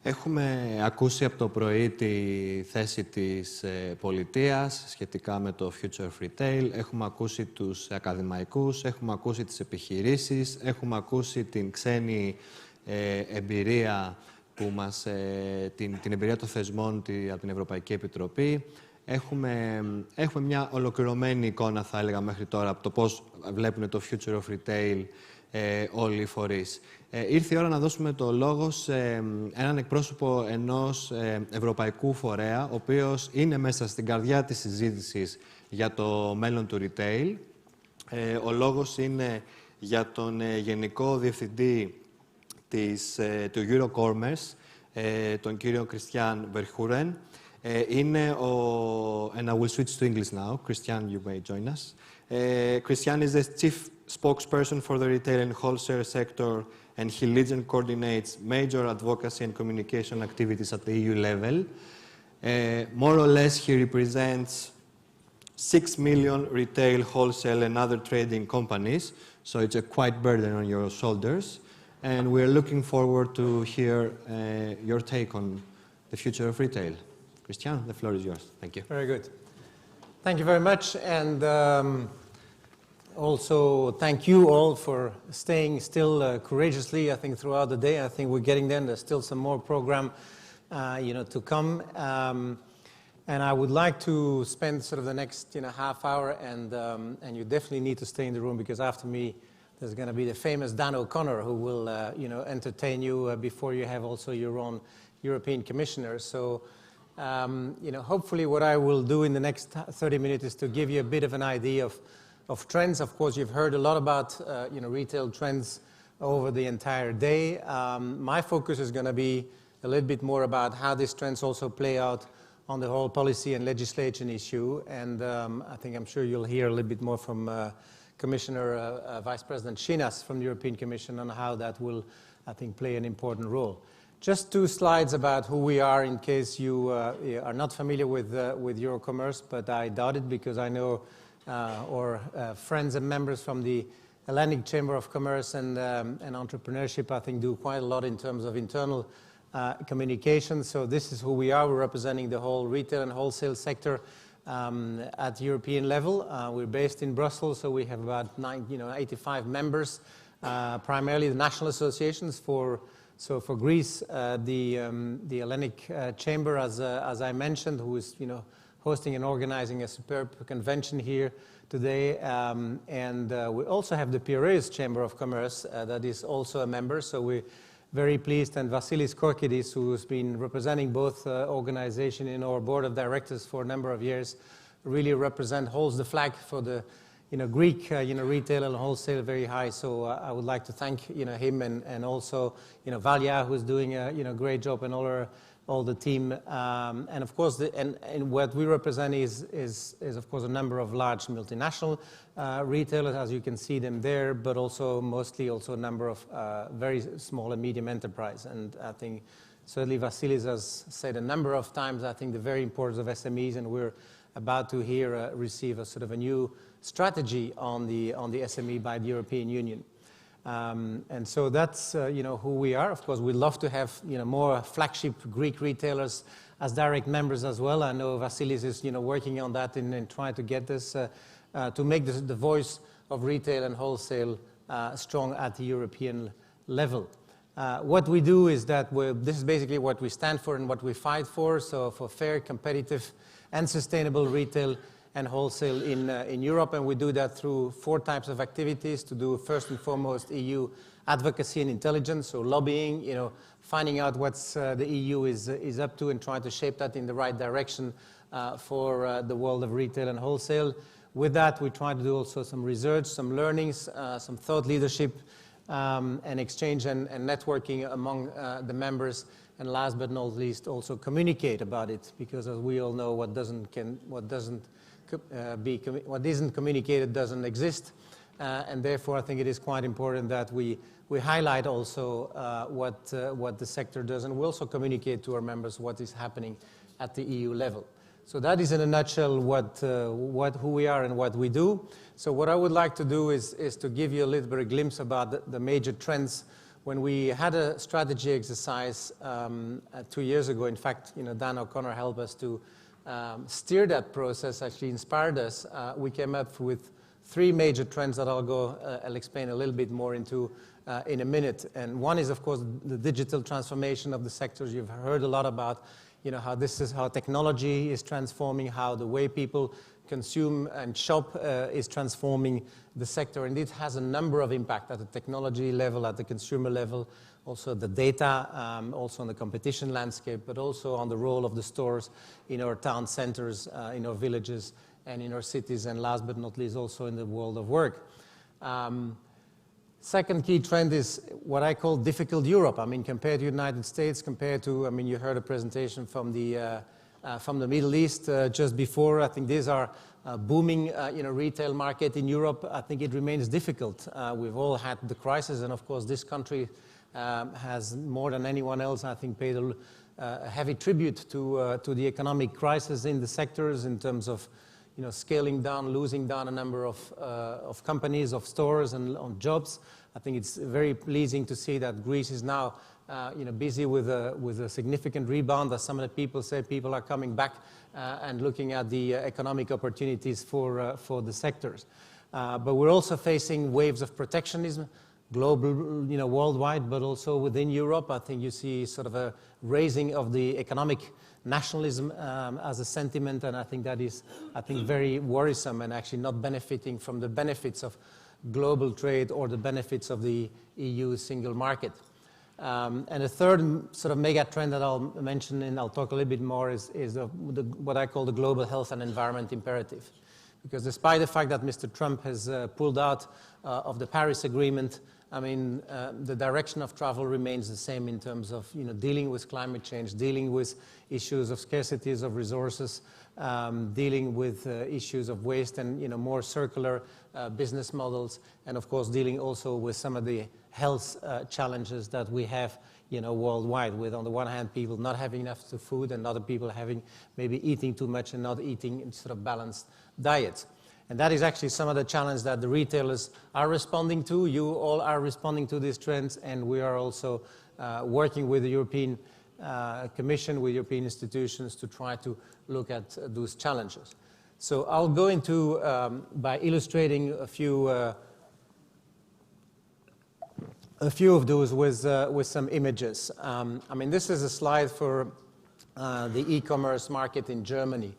Έχουμε ακούσει από το πρωί τη θέση της πολιτείας σχετικά με το Future of Retail. Έχουμε ακούσει τους ακαδημαϊκούς, έχουμε ακούσει τις επιχειρήσεις, έχουμε ακούσει την ξένη εμπειρία, την εμπειρία των θεσμών από την Ευρωπαϊκή Επιτροπή. Έχουμε μια ολοκληρωμένη εικόνα, θα έλεγα, μέχρι τώρα, από το πώς βλέπουν το Future of Retail όλοι οι φορείς. Ήρθε η ώρα να δώσουμε το λόγο σε έναν εκπρόσωπο ενός ευρωπαϊκού φορέα, ο οποίος είναι μέσα στην καρδιά της συζήτησης για το μέλλον του retail. Ο λόγος είναι για τον Γενικό Διευθυντή του EuroCommerce, τον κύριο Christian Verschueren. And I will switch to English now. Christian, you may join us. Christian is the Chief Spokesperson for the retail and wholesale sector, and he leads and coordinates major advocacy and communication activities at the EU level. More or less, he represents 6 million retail, wholesale, and other trading companies, so it's a quite burden on your shoulders. And we're looking forward to hear your take on the future of retail. Christian, the floor is yours. Thank you. Very good. Thank you very much, and also thank you all for staying still courageously, I think, throughout the day. I think we're getting there. There's still some more program, to come. And I would like to spend sort of the next, half hour, and you definitely need to stay in the room, because after me, there's going to be the famous Dan O'Connor, who will, entertain you before you have also your own European commissioner. So, hopefully what I will do in the next 30 minutes is to give you a bit of an idea of trends. Of course, you've heard a lot about, retail trends over the entire day. My focus is going to be a little bit more about how these trends also play out on the whole policy and legislation issue. And I'm sure you'll hear a little bit more from Commissioner Vice President Shinas from the European Commission on how that will, play an important role. Just 2 slides about who we are in case you are not familiar with EuroCommerce, but I doubt it, because I know our friends and members from the Hellenic Chamber of Commerce and Entrepreneurship, do quite a lot in terms of internal communication. So this is who we are. We're representing the whole retail and wholesale sector at European level. We're based in Brussels, so we have about 85 members, primarily the national associations. For Greece, the Hellenic Chamber, as I mentioned, who is hosting and organizing a superb convention here today, and we also have the Piraeus Chamber of Commerce that is also a member. So we're very pleased, and Vasilis Korkidis, who's been representing both organizations in our board of directors for a number of years, really holds the flag for the Greek retail and wholesale very high. So I would like to thank him, and also Valia, who's doing a great job, and all the team. And of course, and what we represent is of course a number of large multinational retailers, as you can see them there, but also mostly also a number of very small and medium enterprise. And I think certainly Vasilis has said a number of times, the very importance of SMEs, and we're about to receive a sort of a new strategy on the SME by the European Union. And so that's who we are. Of course, we'd love to have more flagship Greek retailers as direct members as well. I know Vasilis is working on that and trying to get this to make the voice of retail and wholesale strong at the European level. What we do is that this is basically what we stand for and what we fight for. So for fair, competitive, and sustainable retail and wholesale in Europe, and we do that through 4 types of activities. To do first and foremost EU advocacy and intelligence, so lobbying, finding out what the EU is up to and trying to shape that in the right direction for the world of retail and wholesale. With that, we try to do also some research, some learnings, some thought leadership, and exchange and networking among the members. And last but not least, also communicate about it, because as we all know, what isn't communicated doesn't exist, and therefore I think it is quite important that we highlight also what the sector does, and we also communicate to our members what is happening at the EU level. So that is in a nutshell who we are and what we do. So what I would like to do is to give you a little bit of a glimpse about the major trends when we had a strategy exercise 2 years ago, in fact, Dan O'Connor helped us to steer that process, actually inspired us. We came up with 3 major trends that I'll explain a little bit more into in a minute. And one is, of course, the digital transformation of the sectors. You've heard a lot about how technology is transforming, how the way people consume and shop is transforming the sector. And it has a number of impacts at the technology level, at the consumer level, also the data, also on the competition landscape, but also on the role of the stores in our town centers, in our villages, and in our cities, and last but not least, also in the world of work. Second key trend is what I call difficult Europe. I mean, compared to the United States, compared to, you heard a presentation from the Middle East just before. I think these are booming, retail market in Europe. I think it remains difficult. We've all had the crisis, and of course, this country has more than anyone else, I think, paid a heavy tribute to the economic crisis in the sectors in terms of, scaling down, losing down a number of companies, of stores, and on jobs. I think it's very pleasing to see that Greece is now busy with a significant rebound. As some of the people say, people are coming back and looking at the economic opportunities for the sectors. But we're also facing waves of protectionism, global, worldwide, but also within Europe. I think you see sort of a raising of the economic nationalism as a sentiment, and I think that is, very worrisome and actually not benefiting from the benefits of global trade or the benefits of the EU single market. And a third sort of mega trend that I'll mention, and I'll talk a little bit more, is what I call the global health and environment imperative. Because despite the fact that Mr. Trump has pulled out of the Paris Agreement, the direction of travel remains the same in terms of dealing with climate change, dealing with issues of scarcities of resources, dealing with issues of waste and more circular business models, and of course dealing also with some of the health challenges that we have worldwide, with on the one hand people not having enough food and other people maybe eating too much and not eating sort of balanced diets. And that is actually some of the challenges that the retailers are responding to. You all are responding to these trends, and we are also working with the European Commission, with European institutions to try to look at those challenges. So I'll go into, by illustrating a few of those with some images. This is a slide for the e-commerce market in Germany.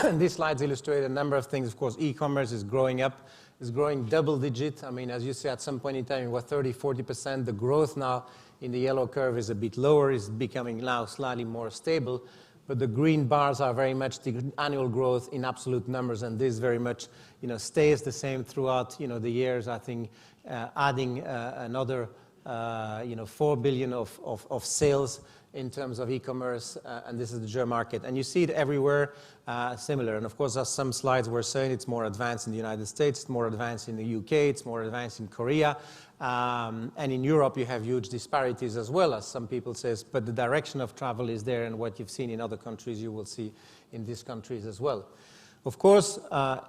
And these slides illustrate a number of things. Of course, e-commerce is growing up, is growing double digit. As you see, at some point in time, it was 30-40%. The growth now in the yellow curve is a bit lower, is becoming now slightly more stable. But the green bars are very much the annual growth in absolute numbers, and this very much stays the same throughout the years. I think adding another 4 billion of sales in terms of e-commerce, and this is the German market. And you see it everywhere similar. And of course, as some slides were saying, it's more advanced in the United States, it's more advanced in the UK, it's more advanced in Korea. And in Europe, you have huge disparities as well, as some people say, but the direction of travel is there, and what you've seen in other countries, you will see in these countries as well. Of course,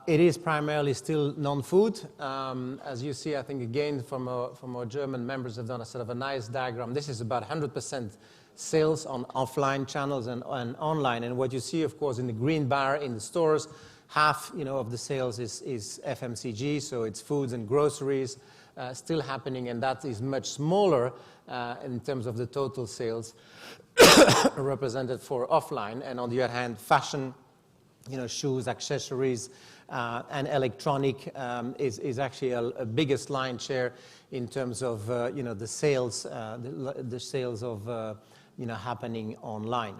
it is primarily still non-food. As you see, I think, again, from our German members have done a sort of a nice diagram. This is about 100% sales on offline channels and online. And what you see, of course, in the green bar in the stores, half of the sales is FMCG, so it's foods and groceries still happening, and that is much smaller in terms of the total sales represented for offline. And on the other hand, fashion, shoes, accessories, and electronic is actually a biggest line share in terms of the sales of happening online.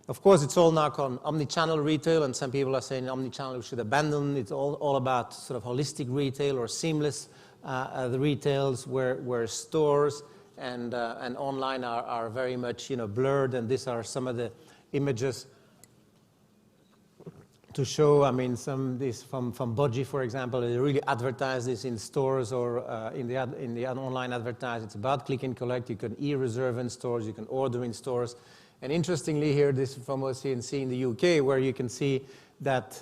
Of course, it's all now called omni-channel retail, and some people are saying omni-channel should abandon. It's all about sort of holistic retail or seamless the retails where stores and online are very much blurred. And these are some of the images to show. Some this from Bodji, for example, they really advertise this in stores or in the online advertise. It's about click and collect. You can e-reserve in stores. You can order in stores. And interestingly, here this is from OCNC in the UK, where you can see that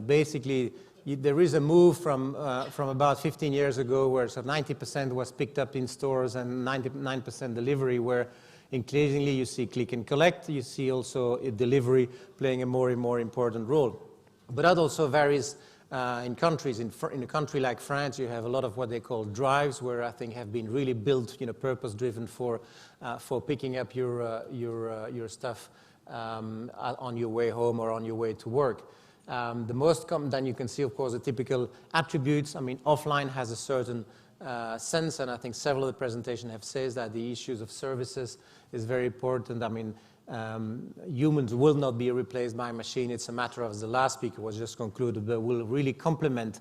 basically there is a move from about 15 years ago where so 90% was picked up in stores and 99% delivery, where increasingly you see click and collect, you see also delivery playing a more and more important role. But that also varies in countries. In a country like France, you have a lot of what they call drives, where I think have been really built, purpose-driven for picking up your stuff on your way home or on your way to work. The most common, then you can see, of course, the typical attributes. I mean, offline has a certain sense, and I think several of the presentations have said that the issues of services is very important. I mean, humans will not be replaced by a machine. It's a matter of, as the last speaker was just concluded, but will really complement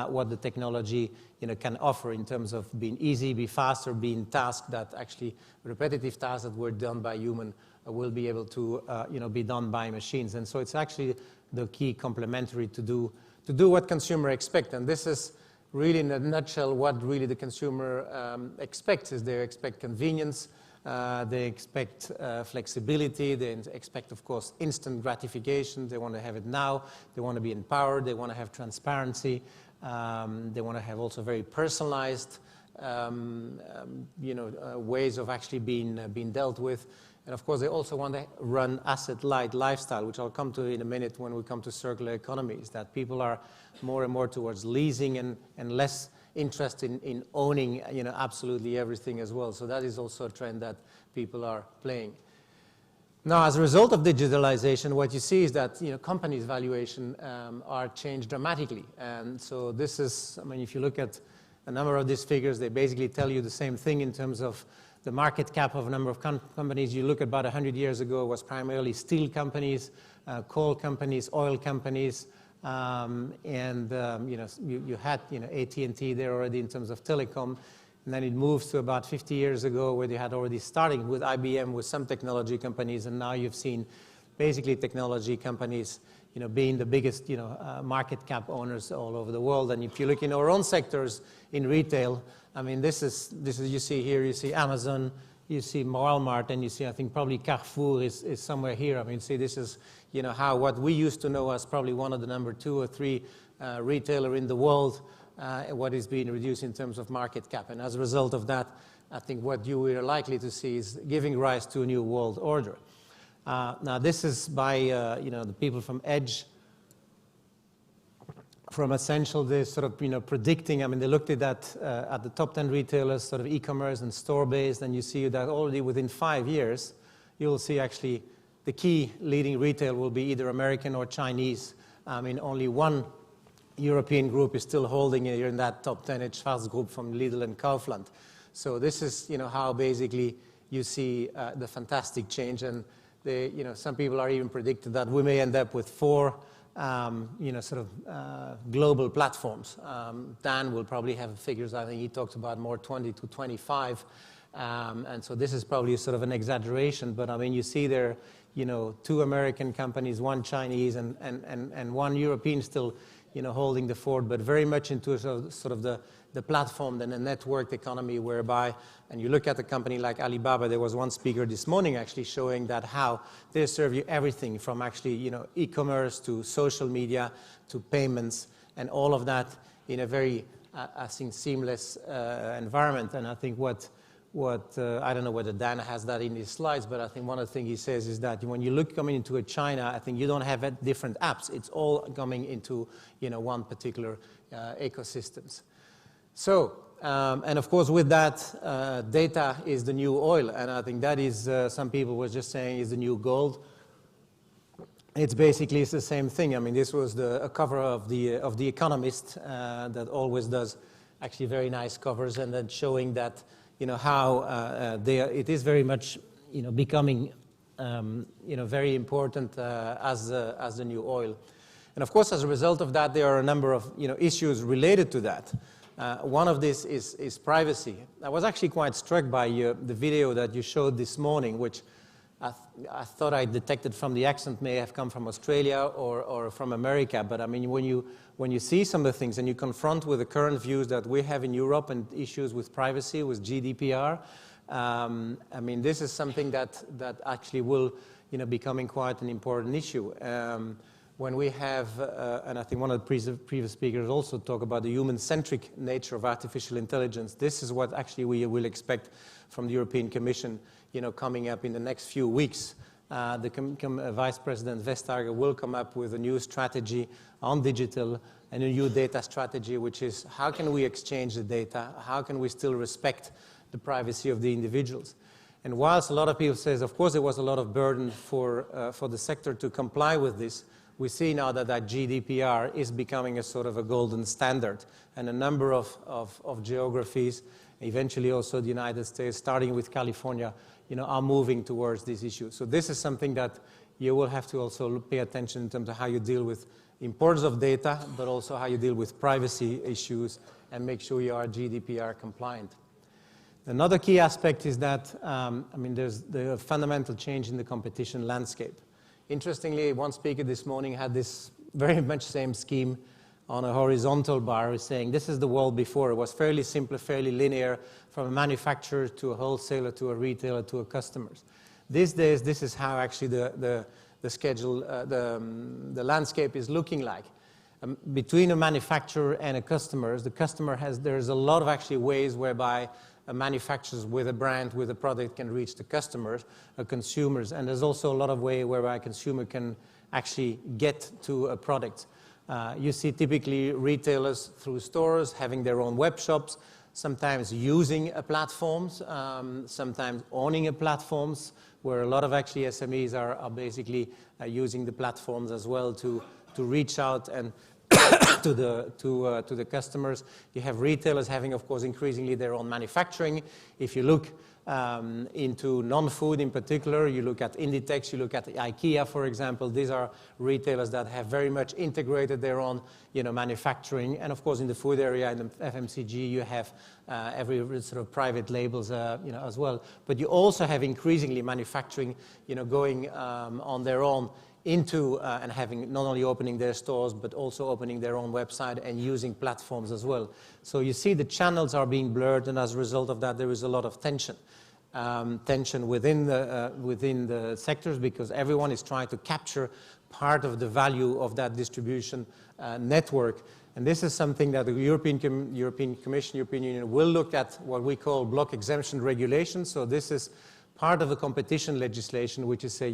what the technology can offer in terms of being easy, be faster, being tasks that actually repetitive tasks that were done by human will be able to be done by machines. And so it's actually the key complementary to do what consumer expect. And this is really in a nutshell what really the consumer expects. Is they expect convenience, they expect flexibility, they expect, of course, instant gratification. They want to have it now, they want to be empowered, they want to have transparency, they want to have also very personalized ways of actually being dealt with. And of course, they also want to run asset-light lifestyle, which I'll come to in a minute when we come to circular economies, that people are more and more towards leasing and less interest in owning absolutely everything as well. So that is also a trend that people are playing. Now, as a result of digitalization, what you see is that companies' valuation are changed dramatically. And so this is, I mean, if you look at a number of these figures, they basically tell you the same thing in terms of the market cap of a number of companies. You look at about 100 years ago, it was primarily steel companies, coal companies, oil companies, you had AT&T there already in terms of telecom, and then it moves to about 50 years ago where they had already starting with IBM, with some technology companies, and now you've seen basically technology companies being the biggest market cap owners all over the world. And if you look in our own sectors in retail, I mean, this is you see here, you see Amazon, you see Walmart, and you see, I think probably Carrefour is somewhere here. I mean, see, this is how what we used to know as probably one of the number 2 or 3 retailer in the world, what is being reduced in terms of market cap. And as a result of that, I think what you are likely to see is giving rise to a new world order. Now, this is by the people from Edge, from Essential. They sort of predicting. I mean, they looked at that at the top 10 retailers, sort of e-commerce and store-based, and you see that already within 5 years, you will see actually the key leading retail will be either American or Chinese. I mean, only one European group is still holding here in that top 10. It's Schwarz Group from Lidl and Kaufland. So this is how basically you see the fantastic change. And some people are even predicting that we may end up with 4 global platforms. Dan will probably have figures. I think he talks about more 20 to 25. And so this is probably sort of an exaggeration. But I mean, you see there, 2 American companies, 1 Chinese, and 1 European still, holding the fort, but very much into sort of the platform and the networked economy, whereby, and you look at a company like Alibaba, there was one speaker this morning actually showing that how they serve you everything from actually, e-commerce to social media to payments and all of that in a very, I think, seamless environment. And I think what I don't know whether Dan has that in his slides, but I think one of the things he says is that when you look coming into China, I think you don't have different apps. It's all coming into one particular ecosystems. So, and of course with that, data is the new oil, and I think that is, some people were just saying, is the new gold. It's basically the same thing. I mean, this was a cover of the Economist that always does actually very nice covers, and then showing that how it is very much becoming very important as the new oil. And of course, as a result of that, there are a number of issues related to that. One of this is privacy. I was actually quite struck by the video that you showed this morning, which I thought I detected from the accent may have come from Australia or from America. But I mean, when you see some of the things and you confront with the current views that we have in Europe and issues with privacy, with GDPR, I mean, this is something that actually will becoming quite an important issue. when we have, and I think one of the previous speakers also talked about the human-centric nature of artificial intelligence. This is what actually we will expect from the European Commission, coming up in the next few weeks. The Vice President Vestager will come up with a new strategy on digital and a new data strategy, which is how can we exchange the data? How can we still respect the privacy of the individuals? And whilst a lot of people say, of course, there was a lot of burden for the sector to comply with this, we see now that GDPR is becoming a sort of a golden standard. And a number of geographies, eventually also the United States, starting with California, are moving towards this issue. So this is something that you will have to also pay attention in terms of how you deal with imports of data, but also how you deal with privacy issues and make sure you are GDPR compliant. Another key aspect is that, there's the fundamental change in the competition landscape. Interestingly, one speaker this morning had this very much same scheme on a horizontal bar, saying this is the world before. It was fairly simple, fairly linear, from a manufacturer to a wholesaler to a retailer to a customer. These days, this is how actually the schedule, the landscape is looking like. Between a manufacturer and a customer, there's a lot of actually ways whereby a manufacturer with a brand, with a product can reach the customers, consumers, and there's also a lot of ways whereby a consumer can actually get to a product. You see typically retailers through stores having their own web shops, sometimes using platforms, sometimes owning platforms, where a lot of actually SMEs are basically using the platforms as well to reach out and to the customers. You have retailers having, of course, increasingly their own manufacturing. If you look into non-food in particular, you look at Inditex, you look at IKEA, for example. These are retailers that have very much integrated their own manufacturing. And of course, in the food area, in the FMCG, you have every sort of private labels as well. But you also have increasingly manufacturing going on their own into and having not only opening their stores, but also opening their own website and using platforms as well. So you see the channels are being blurred, and as a result of that, there is a lot of tension within the sectors, because everyone is trying to capture part of the value of that distribution network. And this is something that the European Commission, European Union will look at, what we call block exemption regulation. So this is part of the competition legislation, which is say,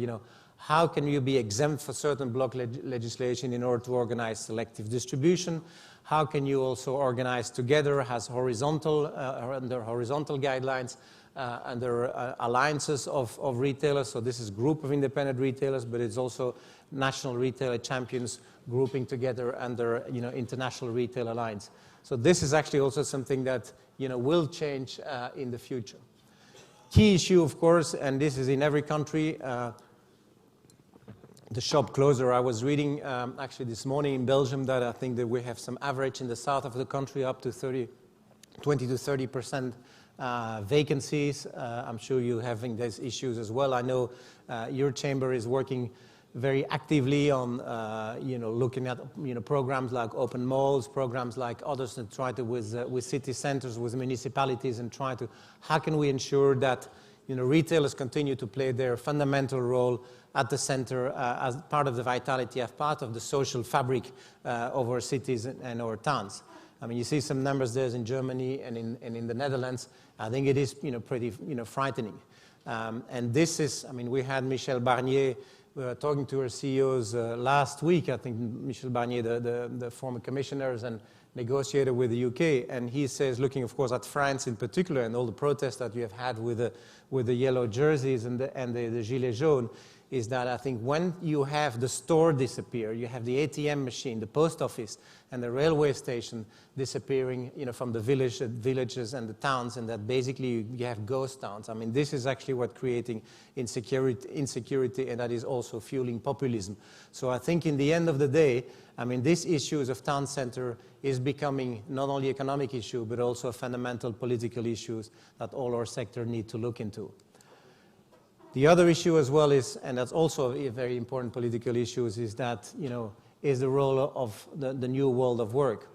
how can you be exempt for certain block legislation in order to organize selective distribution? How can you also organize together as horizontal, under horizontal guidelines, under alliances of retailers? So this is group of independent retailers, but it's also national retailer champions grouping together under international retail alliance. So this is actually also something that will change in the future. Key issue, of course, and this is in every country, the shop closer. I was reading actually this morning in Belgium that I think that we have some average in the south of the country up to 20 to 30% vacancies. I'm sure you're having these issues as well. I know your chamber is working very actively on looking at programs like open malls, programs like others, and try to with city centers, with municipalities, and try to how can we ensure that retailers continue to play their fundamental role at the center as part of the vitality, as part of the social fabric of our cities and our towns. I mean, you see some numbers there in Germany and in the Netherlands. I think it is pretty frightening. And this is, I mean, we had Michel Barnier talking to our CEOs last week. I think Michel Barnier, the former commissioners and negotiator with the UK, and he says, looking of course at France in particular and all the protests that you have had with the yellow jerseys and the gilets jaunes, is that I think when you have the store disappear, you have the ATM machine, the post office, and the railway station disappearing, from the villages and the towns, and that basically you have ghost towns. I mean, this is actually what creating insecurity, and that is also fueling populism. So I think in the end of the day, I mean, these issues of town center is becoming not only an economic issue, but also a fundamental political issues that all our sector need to look into. The other issue as well is, and that's also a very important political issue, is that, is the role of the new world of work.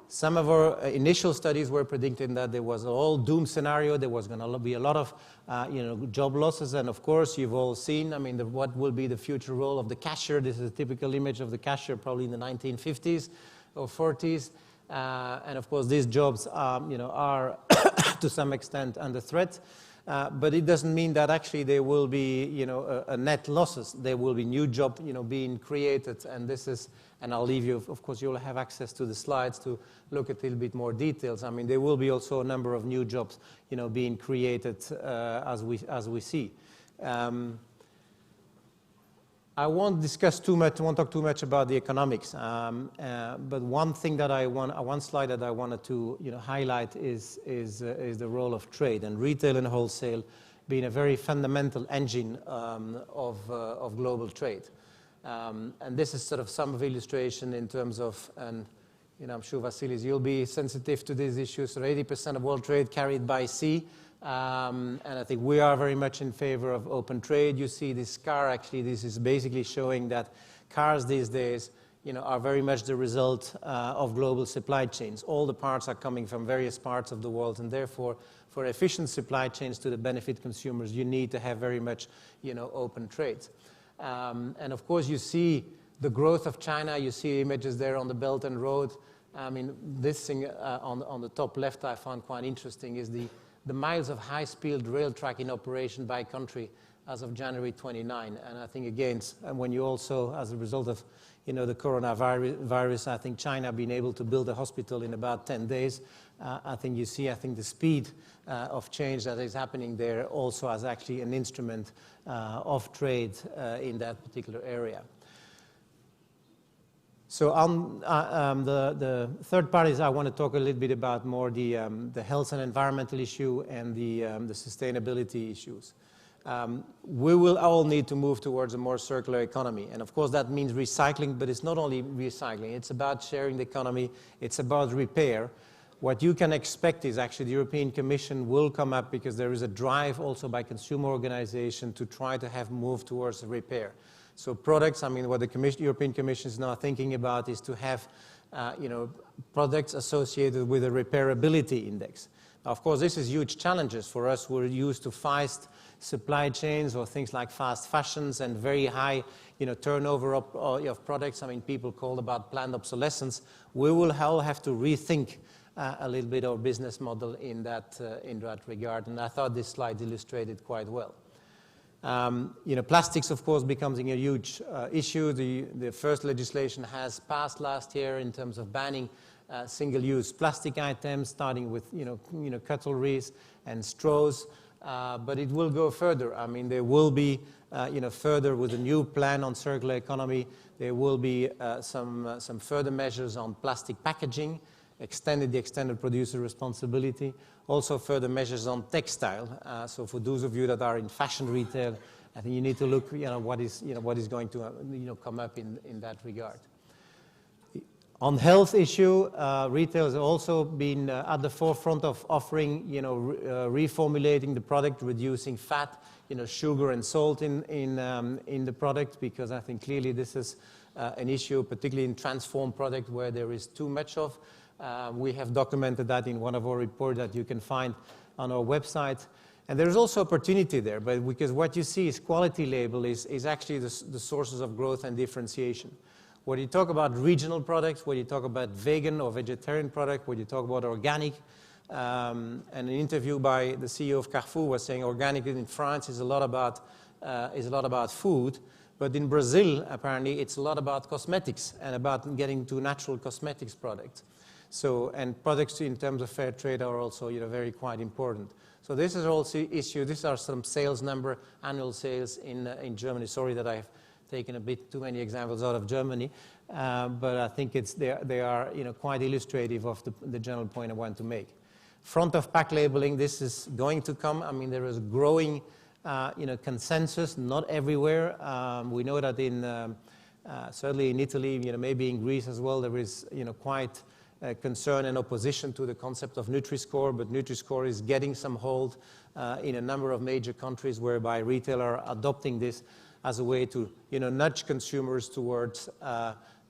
Some of our initial studies were predicting that there was an all doom scenario. There was going to be a lot of job losses. And of course, you've all seen, I mean, what will be the future role of the cashier. This is a typical image of the cashier probably in the 1950s or 40s. And of course, these jobs are to some extent under threat. But it doesn't mean that actually there will be a net losses. There will be new jobs being created. And this is, and I'll leave you, of course, you'll have access to the slides to look at a little bit more details. I mean, there will be also a number of new jobs being created as we see. I won't discuss too much, won't talk too much about the economics. But one thing that one slide that I wanted to highlight is the role of trade and retail and wholesale being a very fundamental engine of global trade. And this is sort of some of illustration in terms of, and I'm sure Vasilis, you'll be sensitive to these issues. So 80% of world trade carried by sea. And I think we are very much in favor of open trade. You see this car, actually, this is basically showing that cars these days are very much the result of global supply chains. All the parts are coming from various parts of the world, and therefore, for efficient supply chains to the benefit consumers, you need to have very much open trades. And of course, you see the growth of China. You see images there on the Belt and Road. I mean, this thing on the top left I found quite interesting is the miles of high-speed rail track in operation by country as of January 29. And I think, again, when you also, as a result of the coronavirus, I think China being able to build a hospital in about 10 days, I think you see, the speed of change that is happening there also as actually an instrument of trade in that particular area. So on the third part is I want to talk a little bit about more the health and environmental issue and the sustainability issues. We will all need to move towards a more circular economy. And of course that means recycling, but it's not only recycling. It's about sharing the economy. It's about repair. What you can expect is actually the European Commission will come up because there is a drive also by consumer organizations to try to have moved towards repair. So products, what the European Commission is now thinking about is to have, products associated with a repairability index. Now, of course, this is huge challenges for us. We're used to fast supply chains or things like fast fashions and very high, turnover of products. People call about planned obsolescence. We will all have to rethink a little bit our business model in that regard. And I thought this slide illustrated quite well. Plastics, of course, becoming a huge issue. The first legislation has passed last year in terms of banning single-use plastic items, starting with cutleries and straws. But it will go further. There will be, further with a new plan on circular economy. There will be some further measures on plastic packaging, the extended producer responsibility. Also further measures on textile. So for those of you that are in fashion retail, I think you need to look, what is going to, come up in that regard. On health issue, retail has also been at the forefront of offering, reformulating the product, reducing fat, sugar and salt in the product, because I think clearly this is an issue, particularly in transformed product where there is too much of. We have documented that in one of our reports that you can find on our website. And there's also opportunity there, but because what you see is quality label is actually the sources of growth and differentiation. When you talk about regional products, when you talk about vegan or vegetarian product, when you talk about organic, and an interview by the CEO of Carrefour was saying organic in France is a lot about food, but in Brazil, apparently, it's a lot about cosmetics and about getting to natural cosmetics products. So, and products in terms of fair trade are also, very quite important. So this is also issue. These are some sales number, annual sales in Germany. Sorry that I've taken a bit too many examples out of Germany, but I think they are, quite illustrative of the general point I want to make. Front of pack labeling, this is going to come. There is growing, consensus, not everywhere. We know that in certainly in Italy, maybe in Greece as well, there is, quite concern and opposition to the concept of Nutri-Score, but Nutri-Score is getting some hold in a number of major countries whereby retailers are adopting this as a way to nudge consumers towards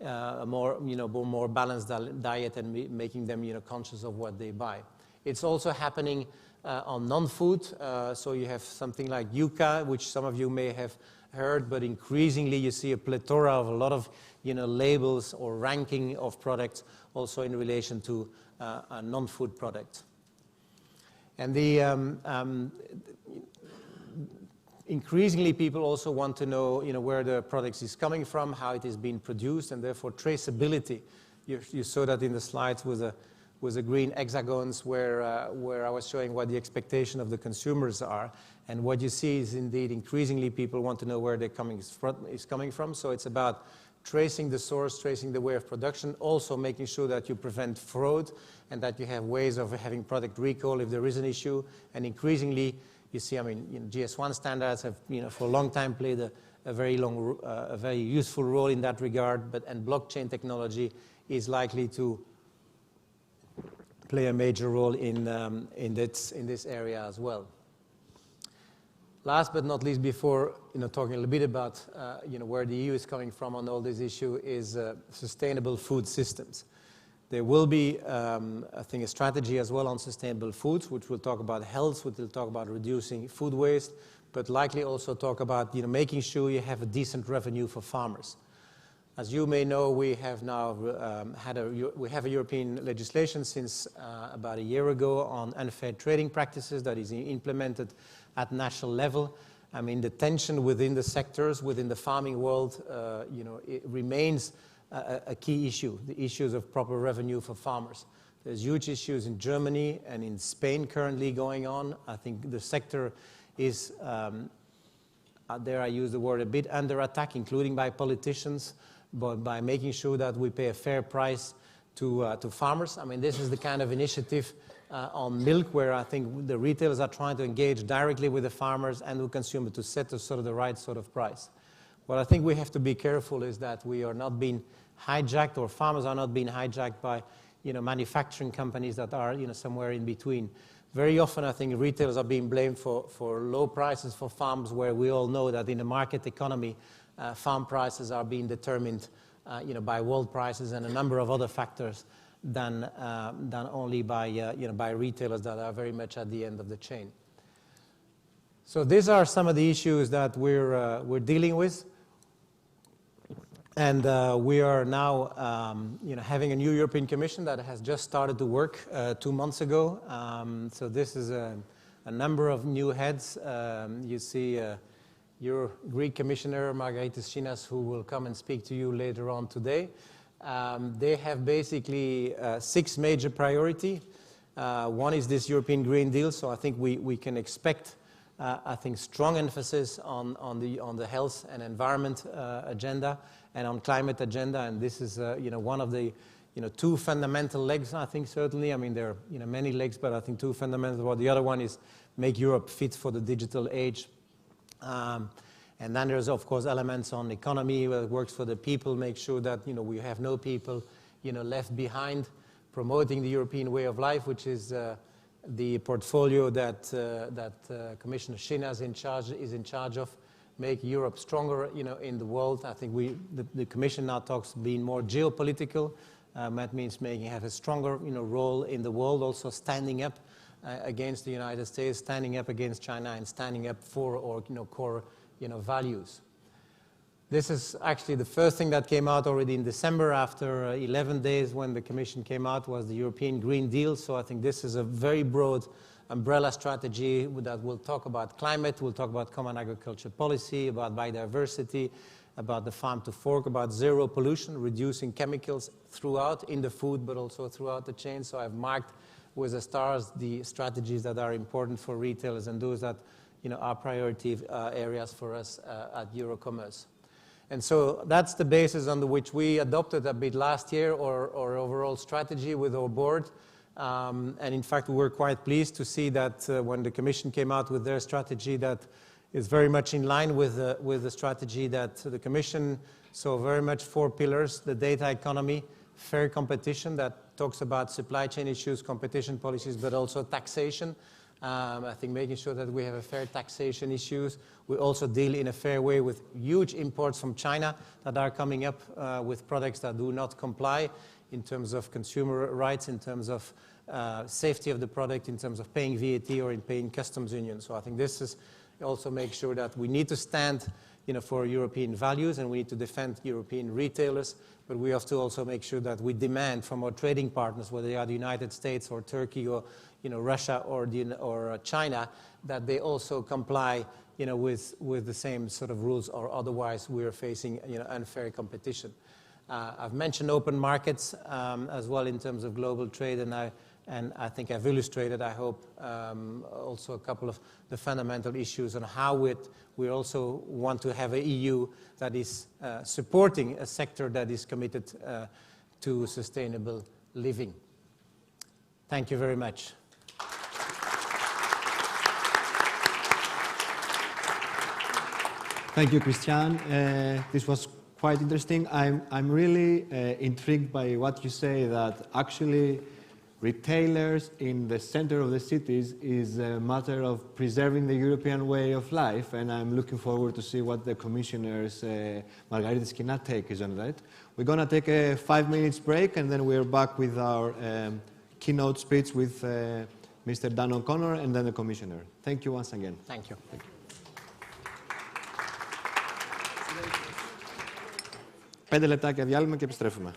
a more balanced diet and making them conscious of what they buy. It's also happening on non-food. So you have something like yuca, which some of you may have heard, but increasingly you see a plethora of a lot of labels or ranking of products also in relation to non-food products. And increasingly people also want to know where the product is coming from, how it is being produced, and therefore traceability. You saw that in the slides with the green hexagons where I was showing what the expectation of the consumers are. And what you see is indeed increasingly people want to know where they're coming from. So it's about tracing the source, tracing the way of production, also making sure that you prevent fraud and that you have ways of having product recall if there is an issue. And increasingly, you see, GS1 standards have, for a long time played a very useful role in that regard. And blockchain technology is likely to play a major role in this area as well. Last but not least, before talking a little bit about where the EU is coming from on all this issue, is sustainable food systems. There will be, I think, a strategy as well on sustainable foods, which will talk about health, which will talk about reducing food waste, but likely also talk about making sure you have a decent revenue for farmers. As you may know, we have now we have a European legislation since about a year ago on unfair trading practices that is implemented at national level. The tension within the sectors, within the farming world, it remains a key issue, the issues of proper revenue for farmers. There's huge issues in Germany and in Spain currently going on. I think the sector is, dare I use the word, a bit under attack, including by politicians, but by making sure that we pay a fair price to farmers. This is the kind of initiative on milk where I think the retailers are trying to engage directly with the farmers and the consumer to set the right sort of price. What I think we have to be careful is that we are not being hijacked, or farmers are not being hijacked by manufacturing companies that are somewhere in between. Very often I think retailers are being blamed for low prices for farms, where we all know that in a market economy farm prices are being determined by world prices and a number of other factors than only by retailers that are very much at the end of the chain. So these are some of the issues that we're dealing with, and we are now having a new European Commission that has just started to work 2 months ago. So this is a number of new heads. You see your Greek Commissioner Margaritis Chinas, who will come and speak to you later on today. They have basically 6 major priorities. One is this European Green Deal, so I think we can expect strong emphasis on the health and environment agenda and on climate agenda, and this is one of the 2 fundamental legs. I think certainly. There are many legs, but I think 2 fundamental. Well, the other one is make Europe fit for the digital age. And then there's, of course, elements on economy that works for the people, make sure that we have no people left behind, promoting the European way of life, which is the portfolio that Commissioner Chinas is in charge of, make Europe stronger in the world. I think the Commission now talks being more geopolitical. That means have a stronger role in the world, also standing up against the United States, standing up against China, and standing up for our core values. This is actually the first thing that came out already in December, after 11 days when the Commission came out, was the European Green Deal. So I think this is a very broad umbrella strategy that will talk about climate, will talk about common agriculture policy, about biodiversity, about the farm to fork, about zero pollution, reducing chemicals throughout in the food, but also throughout the chain. So I've marked with the stars the strategies that are important for retailers and those that are priority areas for us at EuroCommerce. And so that's the basis on which we adopted a bit last year our overall strategy with our board. And in fact, we were quite pleased to see that when the Commission came out with their strategy, that is very much in line with the strategy that the Commission saw. Very much 4 pillars: the data economy, fair competition, that talks about supply chain issues, competition policies, but also taxation. I think making sure that we have a fair taxation issues. We also deal in a fair way with huge imports from China that are coming up with products that do not comply in terms of consumer rights, in terms of safety of the product, in terms of paying VAT or in paying customs union. So I think this is also make sure that we need to stand for European values and we need to defend European retailers, but we have to also make sure that we demand from our trading partners, whether they are the United States or Turkey or Russia or China, that they also comply with the same sort of rules, or otherwise we are facing unfair competition. I've mentioned open markets as well in terms of global trade, and I think I've illustrated, I hope, also a couple of the fundamental issues on how we also want to have an EU that is supporting a sector that is committed to sustainable living. Thank you very much. Thank you, Christian. This was quite interesting. I'm really intrigued by what you say, that actually retailers in the center of the cities is a matter of preserving the European way of life, and I'm looking forward to see what the commissioners Margarita Schinas take is on that. We're going to take a 5 minutes break, and then we're back with our keynote speech with Mr. Dan O'Connor and then the commissioner. Thank you once again. Thank you. Thank you. 5 λεπτάκια διάλειμμα και επιστρέφουμε.